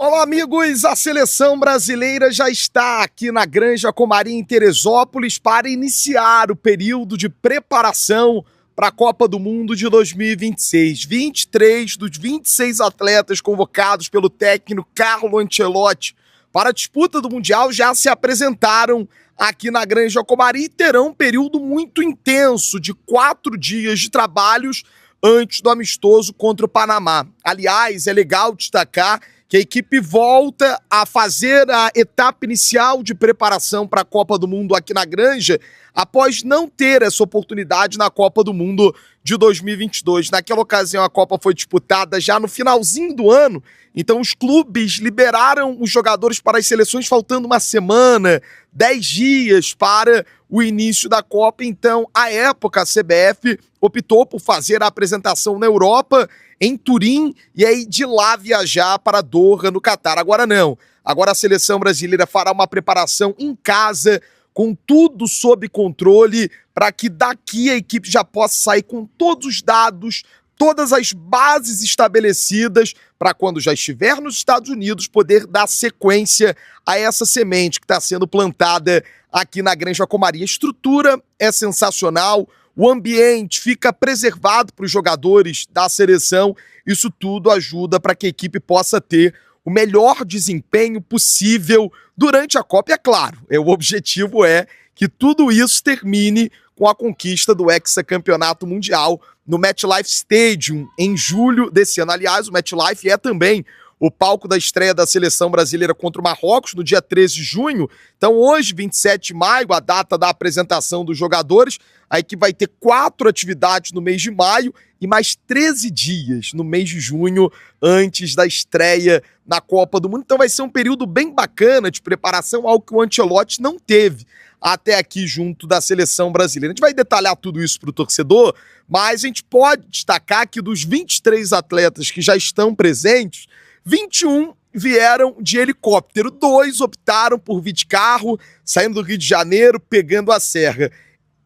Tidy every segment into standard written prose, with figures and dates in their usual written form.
Olá, amigos! A seleção brasileira já está aqui na Granja Comari, em Teresópolis, para iniciar o período de preparação para a Copa do Mundo de 2026. 23 dos 26 atletas convocados pelo técnico Carlo Ancelotti para a disputa do Mundial já se apresentaram aqui na Granja Comari e terão um período muito intenso de 4 dias de trabalhos antes do amistoso contra o Panamá. Aliás, é legal destacar que a equipe volta a fazer a etapa inicial de preparação para a Copa do Mundo aqui na Granja, após não ter essa oportunidade na Copa do Mundo de 2022. Naquela ocasião, a Copa foi disputada já no finalzinho do ano, então os clubes liberaram os jogadores para as seleções faltando uma semana, 10 dias para o início da Copa. Então, à época, a CBF optou por fazer a apresentação na Europa, em Turim, e aí de lá viajar para Doha, no Catar. Agora não. Agora a seleção brasileira fará uma preparação em casa, com tudo sob controle, para que daqui a equipe já possa sair com todos os dados, todas as bases estabelecidas, para quando já estiver nos Estados Unidos, poder dar sequência a essa semente que está sendo plantada aqui na Granja Comari. A estrutura é sensacional, o ambiente fica preservado para os jogadores da seleção. Isso tudo ajuda para que a equipe possa ter o melhor desempenho possível durante a Copa. E é claro, o objetivo é que tudo isso termine com a conquista do hexacampeonato mundial no MetLife Stadium em julho desse ano. Aliás, o MetLife é também o palco da estreia da seleção brasileira contra o Marrocos, no dia 13 de junho. Então hoje, 27 de maio, a data da apresentação dos jogadores. A equipe vai ter 4 atividades no mês de maio e mais 13 dias no mês de junho, antes da estreia na Copa do Mundo. Então vai ser um período bem bacana de preparação, algo que o Ancelotti não teve até aqui junto da seleção brasileira. A gente vai detalhar tudo isso para o torcedor, mas a gente pode destacar que dos 23 atletas que já estão presentes, 21 vieram de helicóptero, 2 optaram por vir de carro, saindo do Rio de Janeiro, pegando a serra.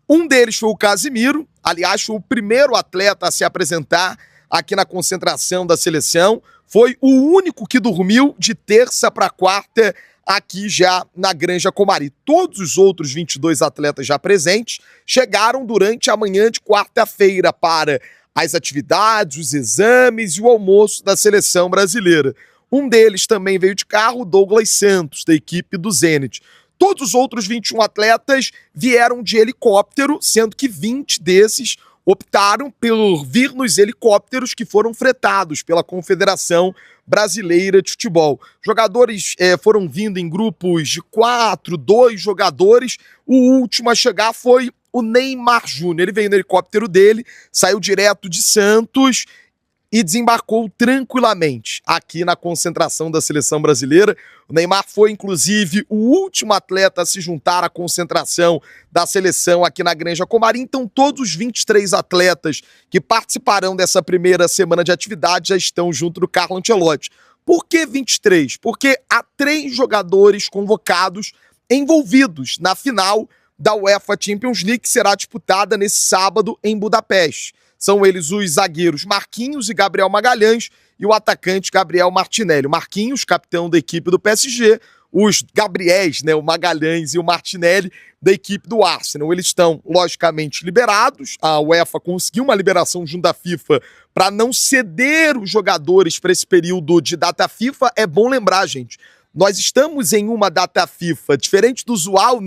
Um deles foi o Casimiro, aliás, foi o primeiro atleta a se apresentar aqui na concentração da seleção, foi o único que dormiu de terça para quarta aqui já na Granja Comari. Todos os outros 22 atletas já presentes chegaram durante a manhã de quarta-feira para as atividades, os exames e o almoço da seleção brasileira. Um deles também veio de carro, o Douglas Santos, da equipe do Zenit. Todos os outros 21 atletas vieram de helicóptero, sendo que 20 desses optaram por vir nos helicópteros que foram fretados pela Confederação Brasileira de Futebol. Jogadores foram vindo em grupos de 4, 2 jogadores. O último a chegar foi o Neymar Júnior. Ele veio no helicóptero dele, saiu direto de Santos e desembarcou tranquilamente aqui na concentração da seleção brasileira. O Neymar foi, inclusive, o último atleta a se juntar à concentração da seleção aqui na Granja Comari. Então, todos os 23 atletas que participarão dessa primeira semana de atividade já estão junto do Carlo Ancelotti. Por que 23? Porque há 3 jogadores convocados envolvidos na final da UEFA Champions League, que será disputada nesse sábado em Budapeste. São eles os zagueiros Marquinhos e Gabriel Magalhães e o atacante Gabriel Martinelli. O Marquinhos, capitão da equipe do PSG, os Gabriéis, o Magalhães e o Martinelli, da equipe do Arsenal. Eles estão, logicamente, liberados. A UEFA conseguiu uma liberação junto da FIFA para não ceder os jogadores para esse período de data FIFA. É bom lembrar, gente, nós estamos em uma data FIFA diferente do usual,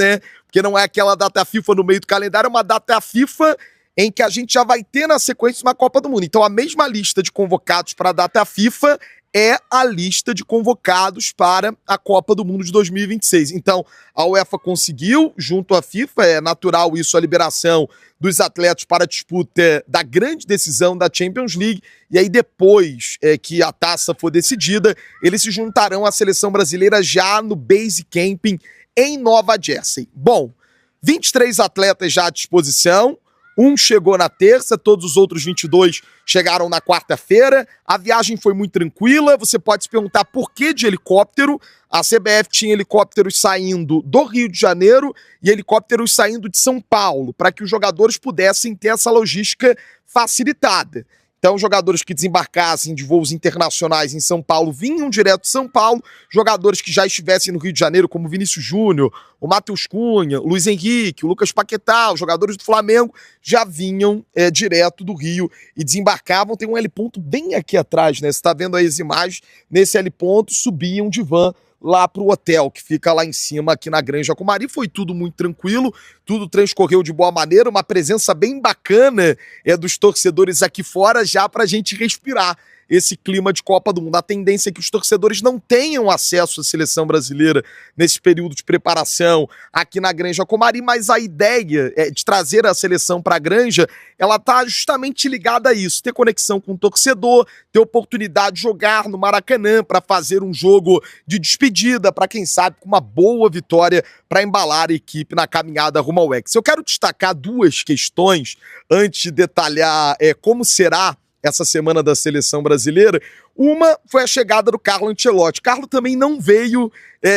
porque não é aquela data FIFA no meio do calendário, é uma data FIFA em que a gente já vai ter na sequência uma Copa do Mundo. Então a mesma lista de convocados para a data FIFA é a lista de convocados para a Copa do Mundo de 2026. Então a UEFA conseguiu, junto à FIFA, é natural isso, a liberação dos atletas para a disputa da grande decisão da Champions League, e aí depois que a taça for decidida, eles se juntarão à seleção brasileira já no Base Camping em Nova Jersey. Bom, 23 atletas já à disposição. Um chegou na terça, todos os outros 22 chegaram na quarta-feira. A viagem foi muito tranquila. Você pode se perguntar por que de helicóptero. A CBF tinha helicópteros saindo do Rio de Janeiro e helicópteros saindo de São Paulo, para que os jogadores pudessem ter essa logística facilitada. Então, Então, jogadores que desembarcassem de voos internacionais em São Paulo vinham direto de São Paulo, jogadores que já estivessem no Rio de Janeiro, como Vinícius Júnior, o Matheus Cunha, o Luiz Henrique, o Lucas Paquetá, os jogadores do Flamengo, já vinham direto do Rio e desembarcavam. Tem um heliponto bem aqui atrás, né? Você está vendo aí as imagens, nesse heliponto subiam de van lá para o hotel, que fica lá em cima, aqui na Granja Comari. Foi tudo muito tranquilo, tudo transcorreu de boa maneira, uma presença bem bacana dos torcedores aqui fora, já para a gente respirar esse clima de Copa do Mundo. A tendência é que os torcedores não tenham acesso à seleção brasileira nesse período de preparação aqui na Granja Comari, mas a ideia de trazer a seleção para a Granja, ela tá justamente ligada a isso, ter conexão com o torcedor, ter oportunidade de jogar no Maracanã para fazer um jogo de despedida, para quem sabe com uma boa vitória para embalar a equipe na caminhada rumo ao Hexa. Eu quero destacar duas questões antes de detalhar como será essa semana da seleção brasileira. Uma foi a chegada do Carlo Ancelotti. Carlo também não veio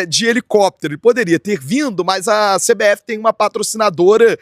de helicóptero, ele poderia ter vindo, mas a CBF tem uma patrocinadora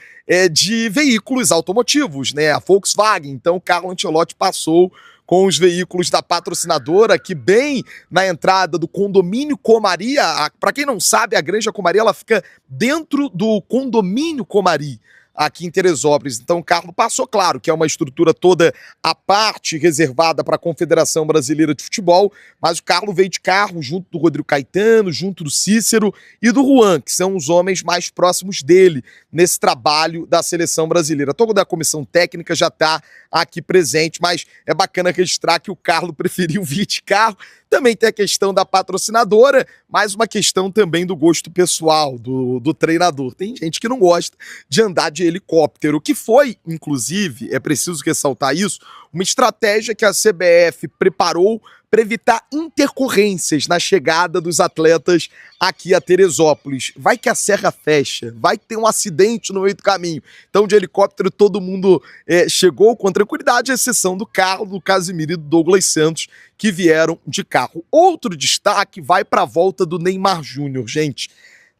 de veículos automotivos, né, a Volkswagen. Então o Carlo Ancelotti passou com os veículos da patrocinadora aqui bem na entrada do condomínio Comari. Para quem não sabe, a Granja Comari ela fica dentro do condomínio Comari, aqui em Teresópolis. Então o Carlo passou, claro, que é uma estrutura toda à parte, reservada para a Confederação Brasileira de Futebol, mas o Carlo veio de carro junto do Rodrigo Caetano, junto do Cícero e do Juan, que são os homens mais próximos dele nesse trabalho da seleção brasileira. Toda a comissão técnica já está aqui presente, mas é bacana registrar que o Carlo preferiu vir de carro. Também tem a questão da patrocinadora, mas uma questão também do gosto pessoal do treinador. Tem gente que não gosta de andar de helicóptero, que foi, inclusive, é preciso ressaltar isso, uma estratégia que a CBF preparou para evitar intercorrências na chegada dos atletas aqui a Teresópolis. Vai que a serra fecha, vai ter um acidente no meio do caminho. Então, de helicóptero, todo mundo chegou com tranquilidade, à exceção do Carlo, do Casimiro e do Douglas Santos, que vieram de carro. Outro destaque vai para a volta do Neymar Júnior, gente.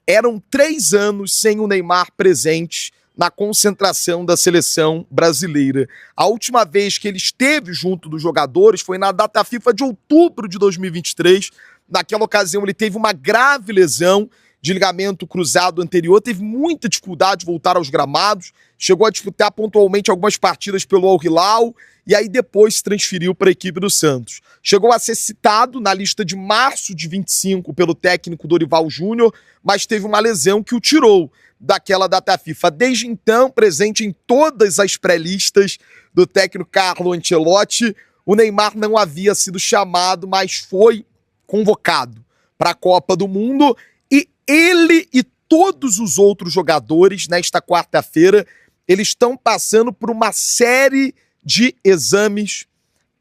Eram 3 anos sem o Neymar presente na concentração da seleção brasileira. A última vez que ele esteve junto dos jogadores foi na data FIFA de outubro de 2023. Naquela ocasião ele teve uma grave lesão de ligamento cruzado anterior, teve muita dificuldade de voltar aos gramados, chegou a disputar pontualmente algumas partidas pelo Al Hilal e aí depois se transferiu para a equipe do Santos. Chegou a ser citado na lista de março de 25 pelo técnico Dorival Júnior, mas teve uma lesão que o tirou daquela data FIFA. Desde então, presente em todas as pré-listas do técnico Carlo Ancelotti, o Neymar não havia sido chamado, mas foi convocado para a Copa do Mundo e ele e todos os outros jogadores, nesta quarta-feira, eles estão passando por uma série de exames,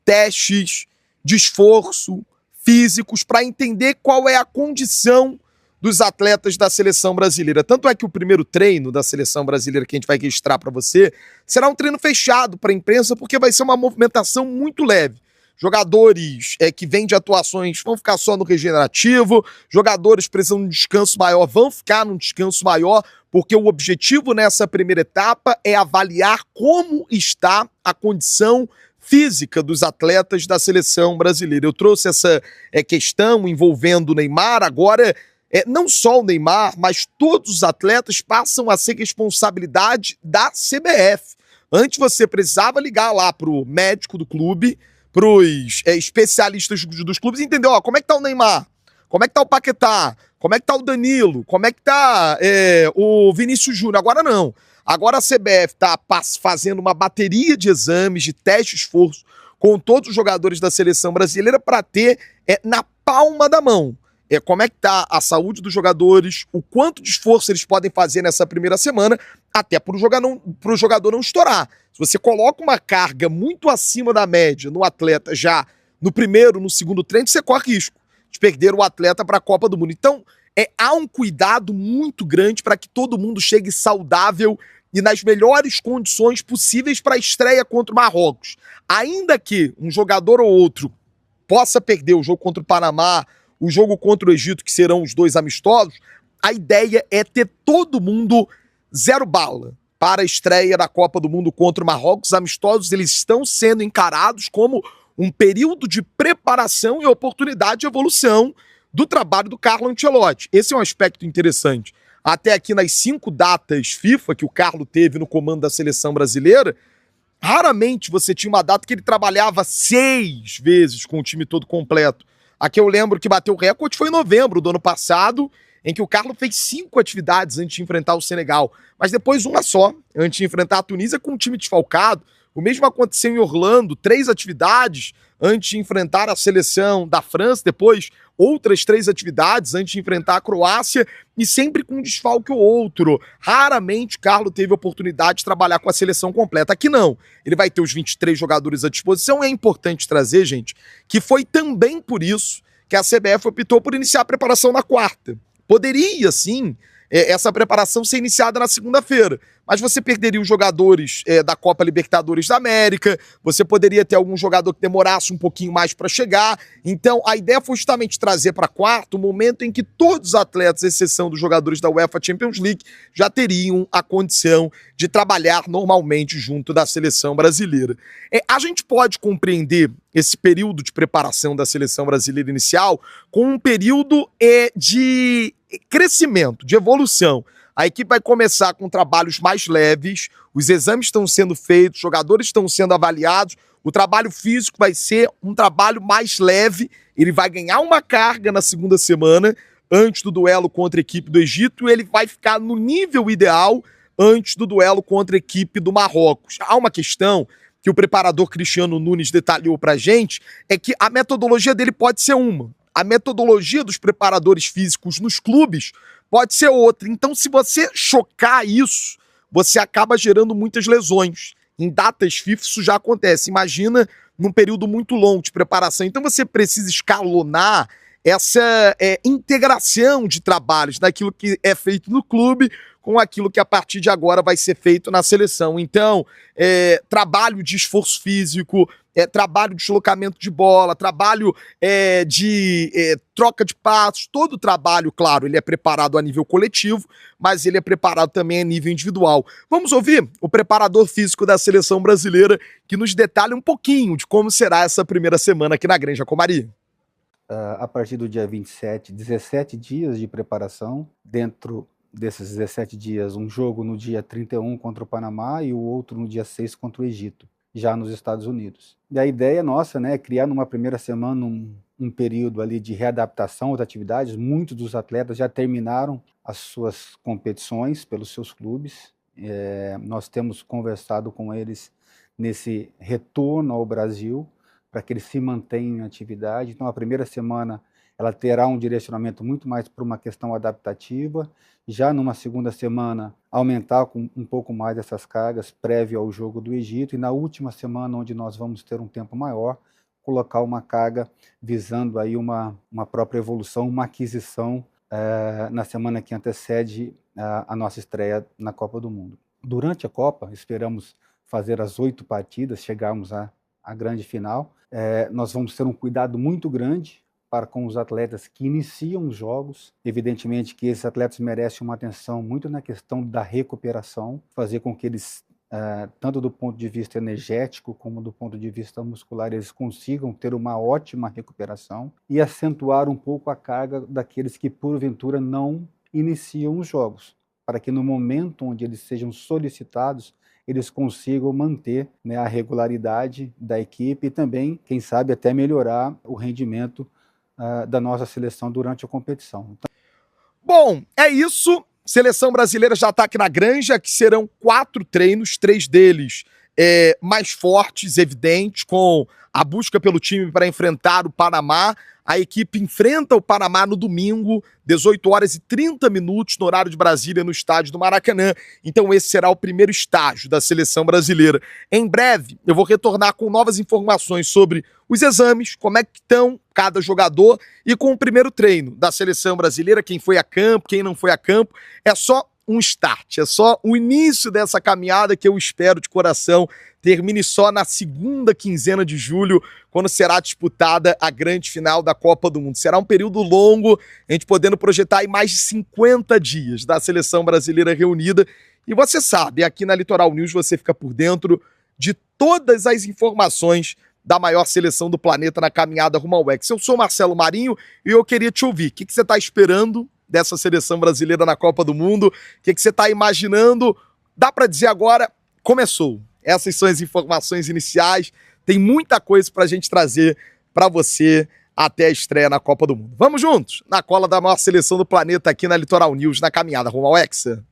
testes, de esforço físicos para entender qual é a condição dos atletas da seleção brasileira. Tanto é que o primeiro treino da seleção brasileira que a gente vai registrar para você será um treino fechado para a imprensa, porque vai ser uma movimentação muito leve. Jogadores que vêm de atuações vão ficar só no regenerativo, jogadores precisam de um descanso maior vão ficar num descanso maior, porque o objetivo nessa primeira etapa é avaliar como está a condição física dos atletas da seleção brasileira. Eu trouxe essa questão envolvendo o Neymar, agora não só o Neymar, mas todos os atletas passam a ser responsabilidade da CBF. Antes você precisava ligar lá pro médico do clube, pros especialistas dos clubes e entender, como é que tá o Neymar? Como é que tá o Paquetá? Como é que tá o Danilo? Como é que tá o Vinícius Júnior? Agora não. Agora a CBF tá fazendo uma bateria de exames, de teste de esforço com todos os jogadores da seleção brasileira para ter na palma da mão como é que tá a saúde dos jogadores, o quanto de esforço eles podem fazer nessa primeira semana, até para o jogador não estourar. Se você coloca uma carga muito acima da média no atleta já no primeiro, no segundo treino, você corre risco de perder o atleta para a Copa do Mundo. Então, há um cuidado muito grande para que todo mundo chegue saudável e nas melhores condições possíveis para a estreia contra o Marrocos. Ainda que um jogador ou outro possa perder o jogo contra o Panamá, o jogo contra o Egito, que serão os 2 amistosos, a ideia é ter todo mundo 0 bala, para a estreia da Copa do Mundo contra o Marrocos. Os amistosos, eles estão sendo encarados como um período de preparação e oportunidade de evolução do trabalho do Carlo Ancelotti. Esse é um aspecto interessante. Até aqui nas 5 datas FIFA que o Carlo teve no comando da seleção brasileira, raramente você tinha uma data que ele trabalhava 6 vezes com o time todo completo. Aqui eu lembro que bateu o recorde foi em novembro do ano passado, em que o Carlo fez 5 atividades antes de enfrentar o Senegal, mas depois uma só, antes de enfrentar a Tunísia com um time desfalcado. O mesmo aconteceu em Orlando, 3 atividades antes de enfrentar a seleção da França, depois outras 3 atividades antes de enfrentar a Croácia, e sempre com um desfalque ou outro. Raramente Carlo teve a oportunidade de trabalhar com a seleção completa. Aqui não. Ele vai ter os 23 jogadores à disposição. É importante trazer, gente, que foi também por isso que a CBF optou por iniciar a preparação na quarta. Poderia, sim, essa preparação ser iniciada na segunda-feira, mas você perderia os jogadores da Copa Libertadores da América, você poderia ter algum jogador que demorasse um pouquinho mais para chegar. Então a ideia foi justamente trazer para quarta o momento em que todos os atletas, à exceção dos jogadores da UEFA Champions League, já teriam a condição de trabalhar normalmente junto da seleção brasileira. A gente pode compreender esse período de preparação da seleção brasileira inicial com um período de crescimento, de evolução. A equipe vai começar com trabalhos mais leves, os exames estão sendo feitos, os jogadores estão sendo avaliados, o trabalho físico vai ser um trabalho mais leve, ele vai ganhar uma carga na segunda semana, antes do duelo contra a equipe do Egito, e ele vai ficar no nível ideal antes do duelo contra a equipe do Marrocos. Há uma questão que o preparador Cristiano Nunes detalhou pra gente, é que a metodologia dele pode ser uma. A metodologia dos preparadores físicos nos clubes pode ser outra. Então, se você chocar isso, você acaba gerando muitas lesões. Em datas FIFA isso já acontece. Imagina num período muito longo de preparação. Então, você precisa escalonar essa integração de trabalhos daquilo que é feito no clube com aquilo que a partir de agora vai ser feito na seleção. Então, trabalho de esforço físico, trabalho de deslocamento de bola, trabalho de troca de passos, todo o trabalho, claro, ele é preparado a nível coletivo, mas ele é preparado também a nível individual. Vamos ouvir o preparador físico da seleção brasileira que nos detalha um pouquinho de como será essa primeira semana aqui na Granja Comari. A partir do dia 27, 17 dias de preparação. Dentro desses 17 dias, um jogo no dia 31 contra o Panamá e o outro no dia 6 contra o Egito, já nos Estados Unidos. E a ideia nossa, né, é criar numa primeira semana um período ali de readaptação às atividades. Muitos dos atletas já terminaram as suas competições pelos seus clubes. Nós temos conversado com eles nesse retorno ao Brasil, para que eles se mantenham em atividade. Então, a primeira semana ela terá um direcionamento muito mais para uma questão adaptativa. Já numa segunda semana, aumentar com um pouco mais essas cargas prévio ao jogo do Egito. E na última semana, onde nós vamos ter um tempo maior, colocar uma carga visando aí uma própria evolução, uma aquisição na semana que antecede a nossa estreia na Copa do Mundo. Durante a Copa, esperamos fazer as 8 partidas, chegarmos à grande final. Nós vamos ter um cuidado muito grande para com os atletas que iniciam os jogos. Evidentemente que esses atletas merecem uma atenção muito na questão da recuperação, fazer com que eles, tanto do ponto de vista energético como do ponto de vista muscular, eles consigam ter uma ótima recuperação e acentuar um pouco a carga daqueles que porventura não iniciam os jogos, para que no momento onde eles sejam solicitados, eles consigam manter, né, a regularidade da equipe e também, quem sabe, até melhorar o rendimento da nossa seleção durante a competição. Então... Bom, é isso. Seleção brasileira já está aqui na Granja, que serão 4 treinos, 3 deles mais fortes, evidentes, com a busca pelo time para enfrentar o Panamá. A equipe enfrenta o Panamá no domingo, 18h30 no horário de Brasília, no estádio do Maracanã. Então esse será o primeiro estágio da seleção brasileira. Em breve, eu vou retornar com novas informações sobre os exames, como é que estão cada jogador e com o primeiro treino da seleção brasileira, quem foi a campo, quem não foi a campo. É só um start, é só o início dessa caminhada que eu espero de coração termine só na segunda quinzena de julho, quando será disputada a grande final da Copa do Mundo. Será um período longo, a gente podendo projetar aí mais de 50 dias da seleção brasileira reunida. E você sabe, aqui na Litoral News você fica por dentro de todas as informações da maior seleção do planeta na caminhada rumo ao Hexa. Eu sou Marcelo Marinho e eu queria te ouvir. O que você está esperando dessa seleção brasileira na Copa do Mundo? O que você está imaginando? Dá para dizer agora, começou. Essas são as informações iniciais. Tem muita coisa para a gente trazer para você até a estreia na Copa do Mundo. Vamos juntos, na cola da maior seleção do planeta aqui na Litoral News, na caminhada rumo ao Hexa.